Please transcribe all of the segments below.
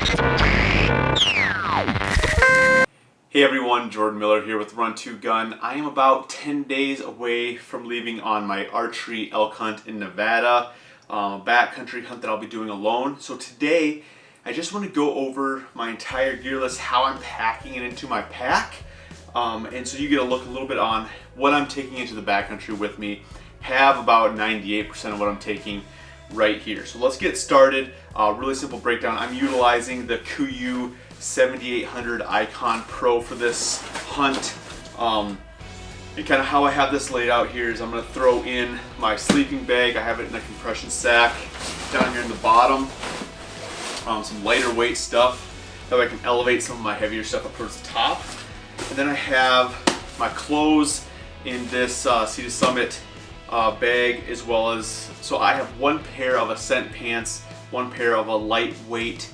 Hey everyone, Jordan Miller here with Run 2 Gun. I am about 10 days away from leaving on my archery elk hunt in Nevada, a backcountry hunt that I'll be doing alone. So today, I just want to go over my entire gear list, how I'm packing it into my pack, and so you get a look a little bit on what I'm taking into the backcountry with me. Have about 98% of what I'm taking right here. So let's get started. Really simple breakdown. I'm utilizing the KUIU 7800 Icon Pro for this hunt. And kind of how I have this laid out here is I'm going to throw in my sleeping bag. I have it in a compression sack down here in the bottom. Some lighter weight stuff that way I can elevate some of my heavier stuff up towards the top. And then I have my clothes in this Sea to Summit bag, as well as, so I have one pair of Ascent pants, one pair of a lightweight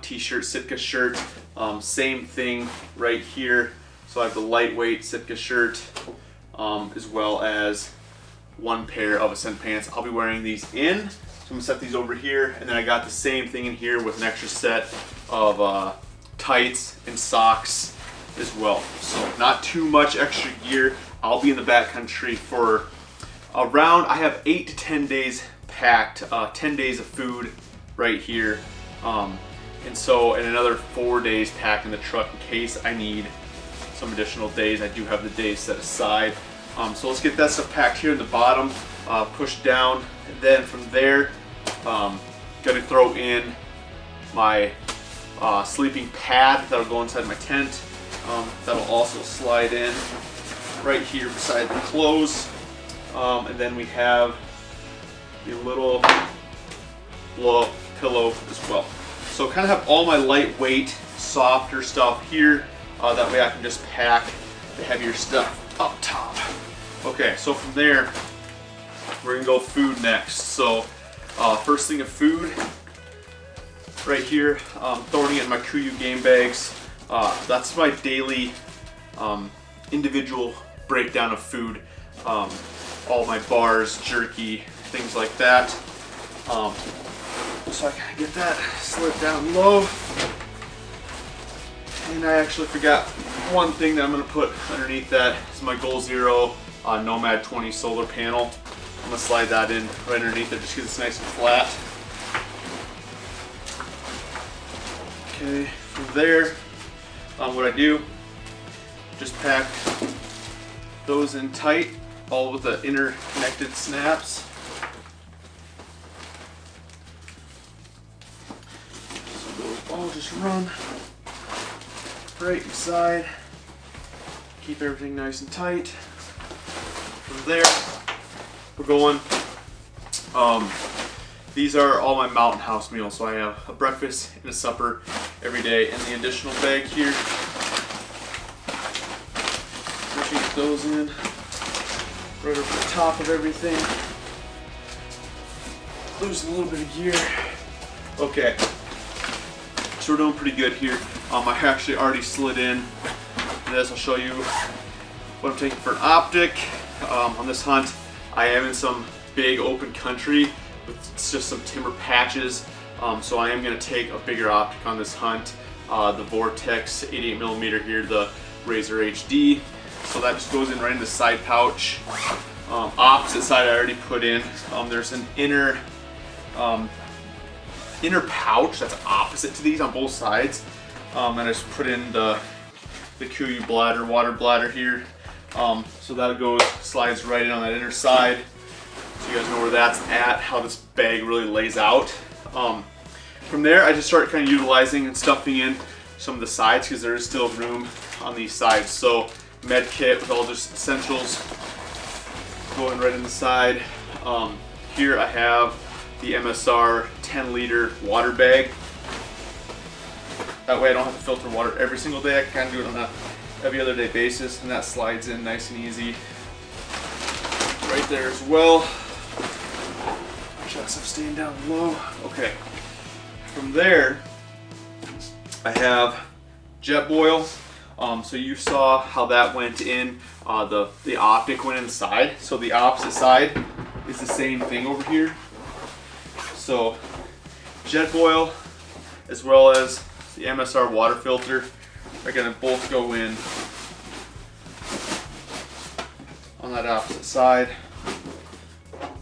t-shirt, Sitka shirt, same thing right here. So I have the lightweight Sitka shirt, as well as one pair of Ascent pants. I'll be wearing these in, so I'm gonna set these over here, and then I got the same thing in here with an extra set of tights and socks as well. So not too much extra gear. I'll be in the backcountry for around, I have 8 to 10 days packed, 10 days of food right here. And so, and another 4 days packed in the truck in case I need some additional days. I do have the days set aside. So let's get that stuff packed here in the bottom, pushed down, and then from there, gonna throw in my sleeping pad that'll go inside my tent. That'll also slide in right here beside the clothes. And then we have the little blow-up pillow as well. So kind of have all my lightweight, softer stuff here. That way I can just pack the heavier stuff up top. Okay, so from there, we're gonna go food next. So first thing of food, right here, throwing it in my KUIU game bags. That's my daily individual breakdown of food. All my bars, jerky, things like that. So I can get that slid down low. And I actually forgot one thing that I'm going to put underneath that is my Goal Zero Nomad 20 solar panel. I'm going to slide that in right underneath it just because it's nice and flat. Okay, from there, what I do, just pack those in tight, all with the interconnected snaps. So those all just run right inside. Keep everything nice and tight. From there, we're going. These are all my Mountain House meals. So I have a breakfast and a supper every day, and the additional bag here. Get those in right over the top of everything. Losing a little bit of gear. Okay, so we're doing pretty good here. I actually already slid in this. I'll show you what I'm taking for an optic. On this hunt, I am in some big open country with just some timber patches. So I am going to take a bigger optic on this hunt. The Vortex 88mm here, the Razor HD. So that just goes in right in the side pouch. Opposite side I already put in. There's an inner pouch that's opposite to these on both sides. And I just put in the KUIU bladder, water bladder here. So that slides right in on that inner side. So you guys know where that's at, how this bag really lays out. From there, I just start kind of utilizing and stuffing in some of the sides because there is still room on these sides. So med kit with all just essentials going right in the side. Here I have the MSR 10-liter water bag. That way I don't have to filter water every single day. I can kind of do it on a every other day basis, and that slides in nice and easy right there as well. Checks I'm staying down low. Okay. From there, I have Jetboil. So you saw how that went in. The optic went inside. So the opposite side is the same thing over here. So Jetboil as well as the MSR water filter are going to both go in on that opposite side.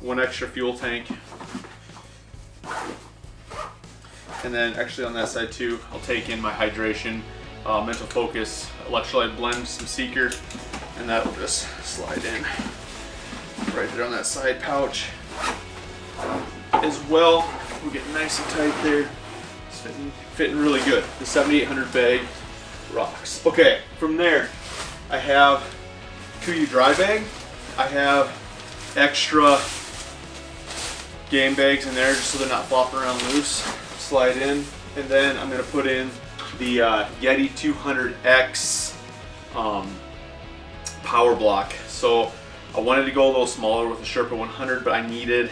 One extra fuel tank. And then actually on that side too, I'll take in my hydration, mental focus, electrolyte blend, some seeker, and that'll just slide in right there on that side pouch. As well, we'll get nice and tight there. It's fitting really good. The 7800 bag rocks. Okay, from there, I have 2U dry bag. I have extra game bags in there just so they're not flopping around loose. Slide in, and then I'm going to put in the Yeti 200X power block. So I wanted to go a little smaller with the Sherpa 100, but I needed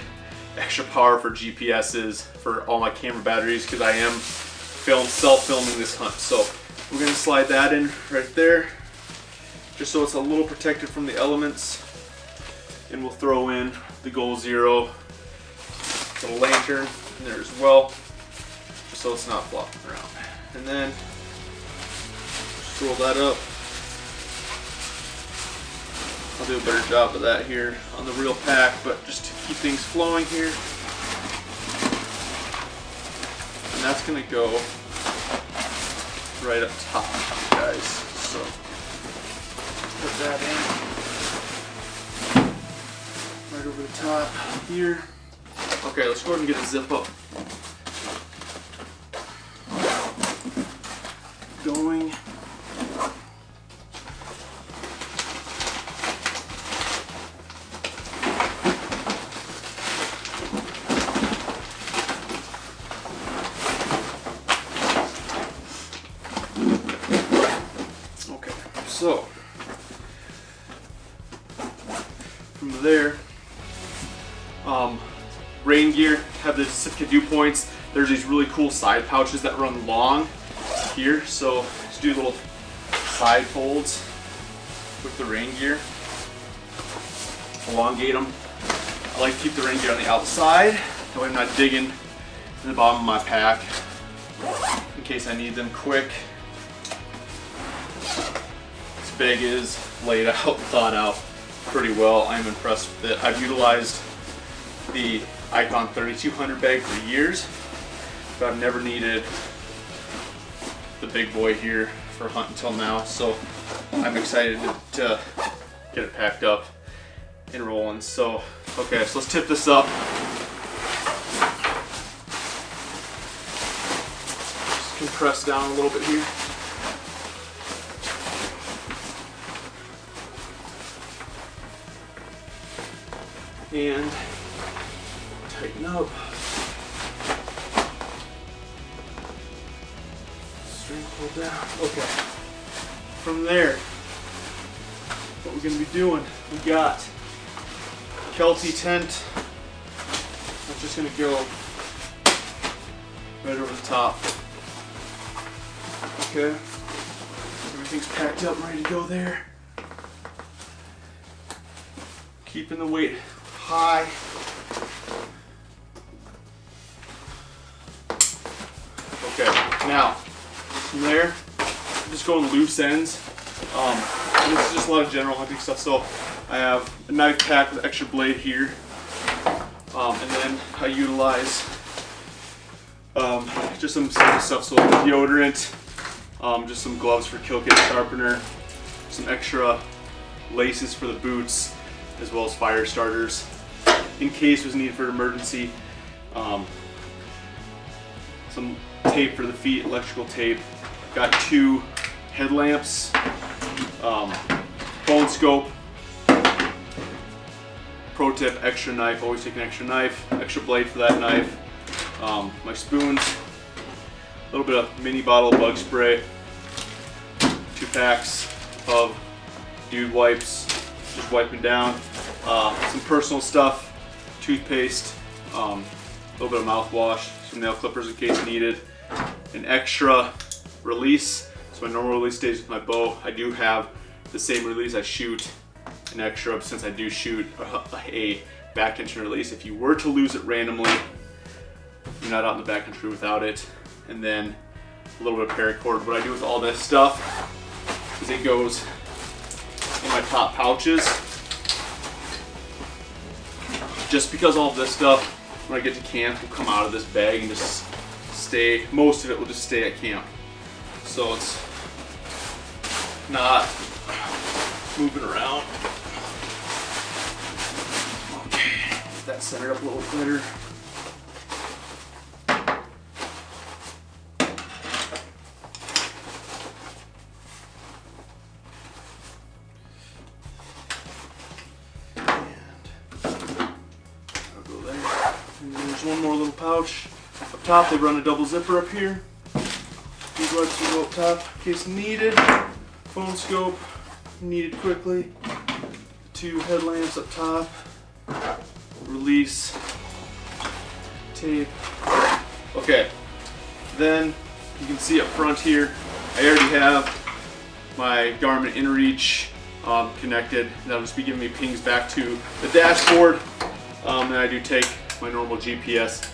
extra power for GPSs for all my camera batteries because I am self-filming this hunt. So we're going to slide that in right there just so it's a little protected from the elements. And we'll throw in the Goal Zero little lantern in there as well, just so it's not flopping around. And then just roll that up. I'll do a better job of that here on the real pack, but just to keep things flowing here. And that's gonna go right up top, guys. So put that in right over the top here. Okay, let's go ahead and get a zip up going. Okay, so from there, rain gear, have the Sitka dew points. There's these really cool side pouches that run long here, so just do little side folds with the rain gear. Elongate them. I like to keep the rain gear on the outside, that way I'm not digging in the bottom of my pack in case I need them quick. This bag is laid out, thought out pretty well. I'm impressed with it. I've utilized the Icon 3200 bag for years, but I've never needed the big boy here for a hunt until now, so I'm excited to get it packed up and rolling. So, okay, so let's tip this up. Just compress down a little bit here. And tighten up. String pulled down. Okay. From there, what we're going to be doing, we got Kelty tent. I'm just going to go right over the top. Okay. Everything's packed up and ready to go there. Keeping the weight high. Okay, now from there, I'm just going loose ends. And this is just a lot of general hunting stuff. So I have a knife pack with extra blade here, and then I utilize just some simple stuff. So deodorant, just some gloves for kill kit sharpener, some extra laces for the boots, as well as fire starters in case was needed for emergency. Some tape for the feet, electrical tape. Got 2 headlamps, phone scope. Pro tip, extra knife, always take an extra knife, extra blade for that knife. My spoons, a little bit of mini bottle of bug spray, 2 packs of dude wipes, just wiping down, some personal stuff, toothpaste, a little bit of mouthwash, some nail clippers in case needed, an extra release. So my normal release stays with my bow. I do have the same release. I shoot an extra since I do shoot a back tension release. If you were to lose it randomly, you're not out in the backcountry without it. and then a little bit of paracord. What I do with all this stuff is it goes in my top pouches. Just because all of this stuff, when I get to camp, will come out of this bag and just stay, most of it will just stay at camp. So it's not moving around. Okay, get that centered up a little better. One more little pouch up top. They run a double zipper up here. These wipes will go up top in case needed. Phone scope needed quickly. 2 headlamps up top. Release tape. Okay, then you can see up front here, I already have my Garmin InReach connected. That'll just be giving me pings back to the dashboard. And I do take my normal GPS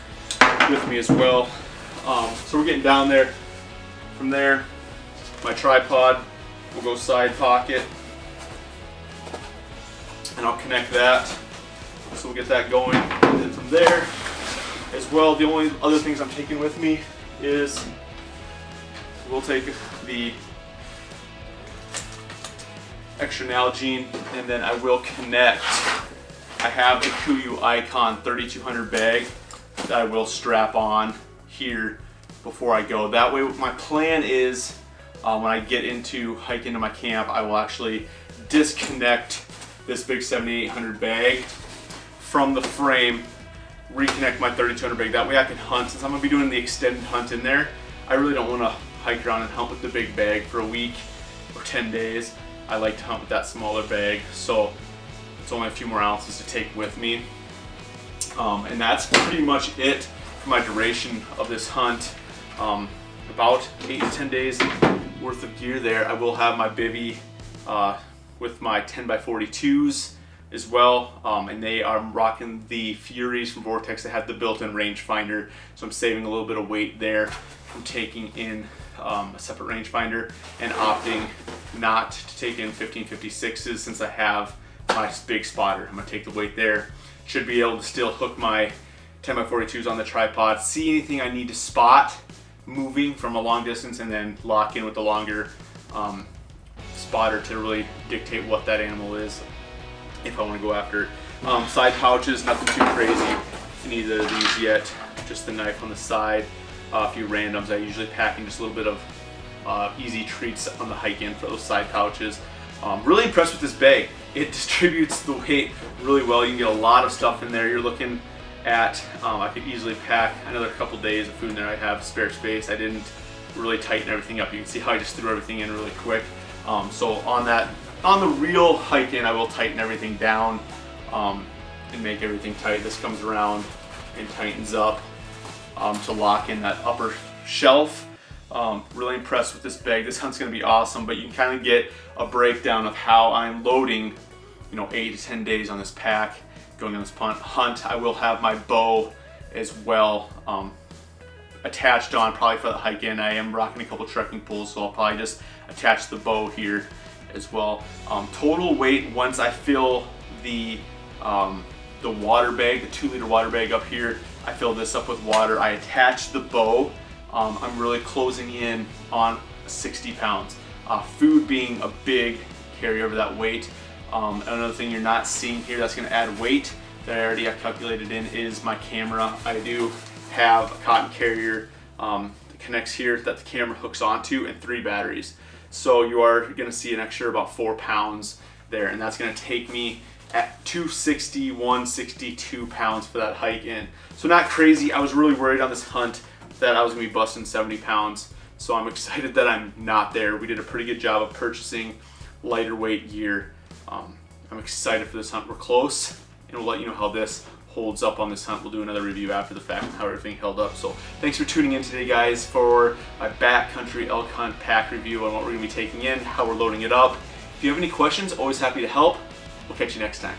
with me as well. So we're getting down there. From there, my tripod will go side pocket, and I'll connect that. So we'll get that going. And then from there as well, the only other things I'm taking with me is we'll take the extra Nalgene, and then I will connect. I have a Kuiu Icon 3200 bag that I will strap on here before I go. That way, my plan is when I get into hike into my camp, I will actually disconnect this big 7800 bag from the frame, reconnect my 3200 bag. That way I can hunt. Since I'm going to be doing the extended hunt in there, I really don't want to hike around and hunt with the big bag for a week or 10 days. I like to hunt with that smaller bag. So it's only a few more ounces to take with me. And that's pretty much it for my duration of this hunt. About 8 to 10 days worth of gear there. I will have my bivvy with my 10x42s as well. And they are rocking the Furies from Vortex that have the built-in rangefinder. So I'm saving a little bit of weight there from taking in a separate rangefinder and opting not to take in 1556s since I have my big spotter. I'm gonna take the weight there. Should be able to still hook my 10x42s on the tripod, see anything I need to spot moving from a long distance, and then lock in with the longer spotter to really dictate what that animal is if I want to go after it. Side pouches, nothing too crazy in either of these yet. Just the knife on the side, a few randoms. I usually pack in just a little bit of easy treats on the hike in for those side pouches. Really impressed with this bag. It distributes the weight really well. You can get a lot of stuff in there. You're looking at, I could easily pack another couple days of food in there. I have spare space. I didn't really tighten everything up. You can see how I just threw everything in really quick. So on the real hike in, I will tighten everything down and make everything tight. This comes around and tightens up to lock in that upper shelf. Really impressed with this bag. This hunt's gonna be awesome, but you can kind of get a breakdown of how I'm loading, 8 to 10 days on this pack, going on this hunt. I will have my bow as well attached on, probably for the hike in. I am rocking a couple trekking poles, so I'll probably just attach the bow here as well. Total weight, once I fill the water bag, the 2-liter water bag up here, I fill this up with water. I attach the bow. I'm really closing in on 60 pounds. Food being a big carry over that weight. Another thing you're not seeing here that's going to add weight that I already have calculated in is my camera. I do have a cotton carrier that connects here that the camera hooks onto, and 3 batteries. So you are going to see an extra about 4 pounds there, and that's going to take me at 261, 62 pounds for that hike in. So not crazy. I was really worried on this hunt that I was going to be busting 70 pounds. So I'm excited that I'm not there. We did a pretty good job of purchasing lighter weight gear. I'm excited for this hunt. We're close, and we'll let you know how this holds up on this hunt. We'll do another review after the fact on how everything held up. So thanks for tuning in today, guys, for my backcountry elk hunt pack review on what we're going to be taking in, how we're loading it up. If you have any questions, always happy to help. We'll catch you next time.